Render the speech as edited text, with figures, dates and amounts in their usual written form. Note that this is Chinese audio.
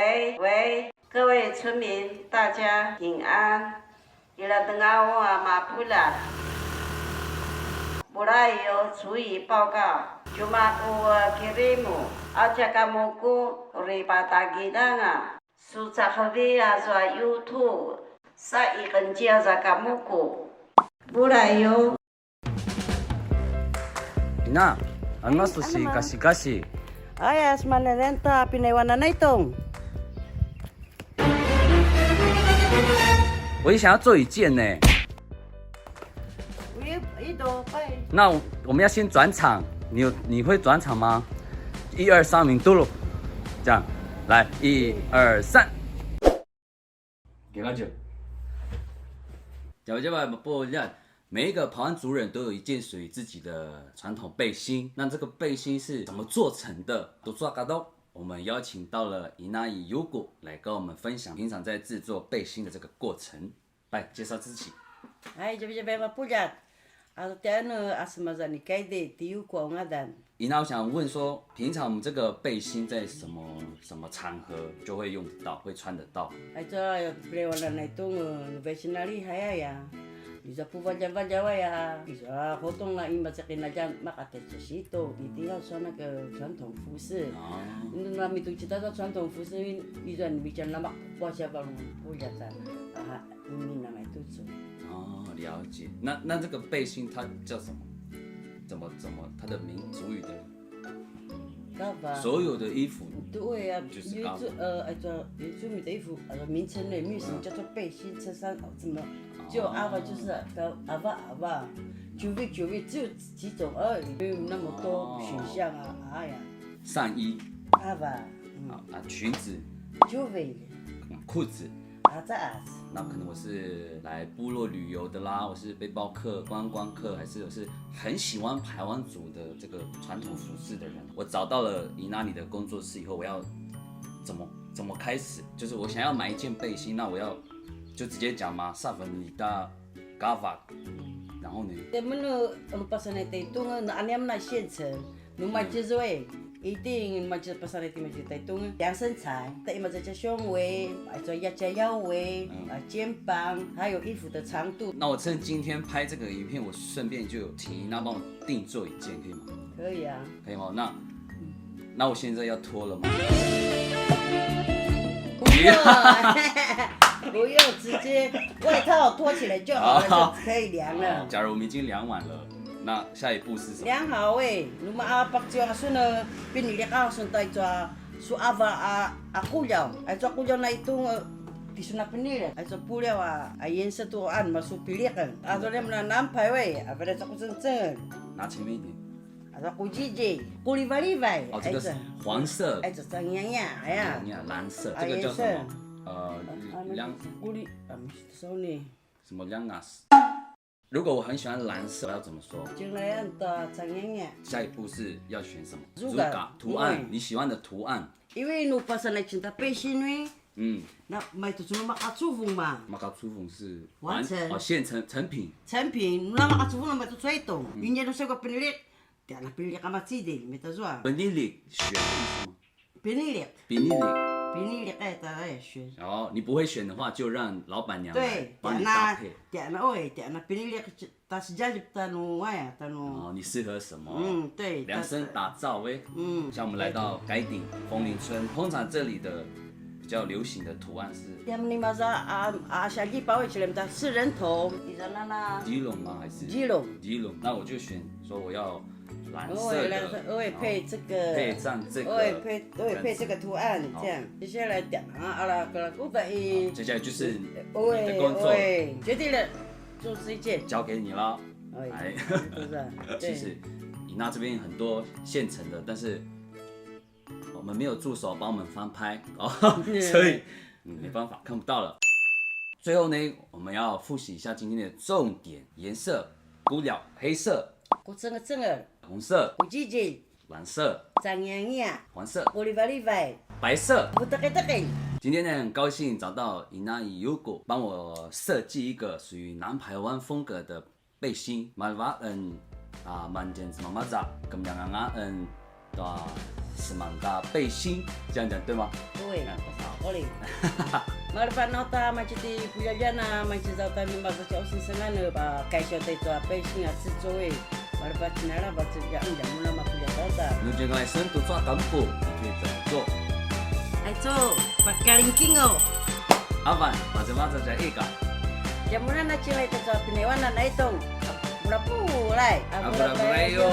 喂，各位村民，大家平安。伊拉等下我马布拉，布拉有注意报告。Cuma ku kirimu aja kamu ku ripata gidanga susah habis azwa YouTube sa ikan jaza kamu ku burayo Ina, ano susi kasi. ayas manarenta pinaiwanan na itong 我也想要做一件呢。那我们要先转场，你会转场吗？1、2、3，名嘟噜，这样，来，1、2、3，给他酒。每一个排湾族人都有一件属于自己的传统背心，那这个背心是怎么做成的？都做嘎都。我们邀请到了伊那伊优果来跟我们分享平常在制作背心的这个过程。来介绍自己。哎，这边嘛不然，点呢什么你该的丢光的。伊那我想问说，平常我们这个背心在什么场合就会用得到，会穿得到？哎，这不然那种背心哪里还呀？Bisa punya ya, bisa potong lah masakin aja makate situ. Tinggal sana ke 传统服饰。那那米都知道传统服饰，你说你比nama kuah siapa不了噻？你拿来都做。哦，了解。那这个背心它叫什么？怎么它的族语的？所有的衣服。对呀，就是原住民的衣服，名称的名称叫做背心、衬衫，怎么？就阿爸就是阿爸，九尾只有几种而已，没有那么多选项啊！哎呀，上衣，阿爸，裙子，九尾，裤子，这那可能我是来部落旅游的啦，我是背包客、观光客，还是我是很喜欢排湾族的这个传统服饰的人。我找到了伊那里的工作室以后，我要怎么开始？就是我想要买一件背心，那我要就直接讲嘛，萨芬里达嘎瓦，然后呢？我们pasal nanti itu anam na 现成，你买就是喂，一定买就 pasal nanti 买就带动量身材，带买这胸围，做腰围，肩膀，还有衣服的长度。那我趁今天拍这个影片，我顺便就请伊娜帮我定做一件，可以吗？可以啊。可以吗？那我现在要脱了吗？不用，直接外套脱起来就好了，就可以量了。假如我们已经量完了，那下一步是什么？量好如果pak jual sana pinili ka suntai jua suava kuliah, jua kuliah na itu disunat pinili, jua kuliah颜色都按masuk pilih kan, jua dia menampai pada jua kucing. 拿前面一点。jua kujiji, kulivalivaj. 这个是黄色。这张样样，哎呀。蓝色，这个叫什么？什么亮啊？如果我很喜欢蓝色，要怎么说？就那样的长样样。下一步是要选什么？图案，你喜欢的图案。因为你pasal nak cinta passion ni，那买的cuma makan cufung嘛。makan cufung是完成。现成品。成品，那makan cufung买的最多。人家都说过penilik，dia nak penilik sama cidi，没得说。penilik 选的意思吗？penilik。penilik 选。哦，你不会选的话，就让老板娘来帮你搭配。dia nak penilik tak sejajar tanu。你适合什么？对。量身打造像我们来到改顶枫林村，通常这里的比较流行的图案是。dia masa Syagi bawa film tak 是人头，di sana lah。吉隆吗？还是？吉隆。那我就选说我要。蓝色的，我会配这个，配上这个，我会配这个图案，这样。接下来点接下来就是你的工作，决定了，做这一件，交给你了。哎，其实伊娜这边很多现成的，但是我们没有助手帮我们翻拍所以没办法看不到了。最后呢，我们要复习一下今天的重点颜色：布料黑色，红色，蓝色，黄色，白色。今天呢，很高兴找到伊那伊优果帮我设计一个属于南排湾风格的背心。manjen semamaza kemenyangan semangka 背心，这样讲对吗？对。好。oleh. Marpa nota macam di Pujajana macam zau tami masa cakap sensengan ba kai shou tai tua pe sing a zi zou eh. Marpa cinara ba zi yang mula ma puja tota. 如果来深度抓干部，你可以怎么做？ Ai zo, pakaringking oh. Avan, macam-macam saya ikan. Jamuna na cilai ta tua pinewana na itong. Mula pu lai. Abra-brayo.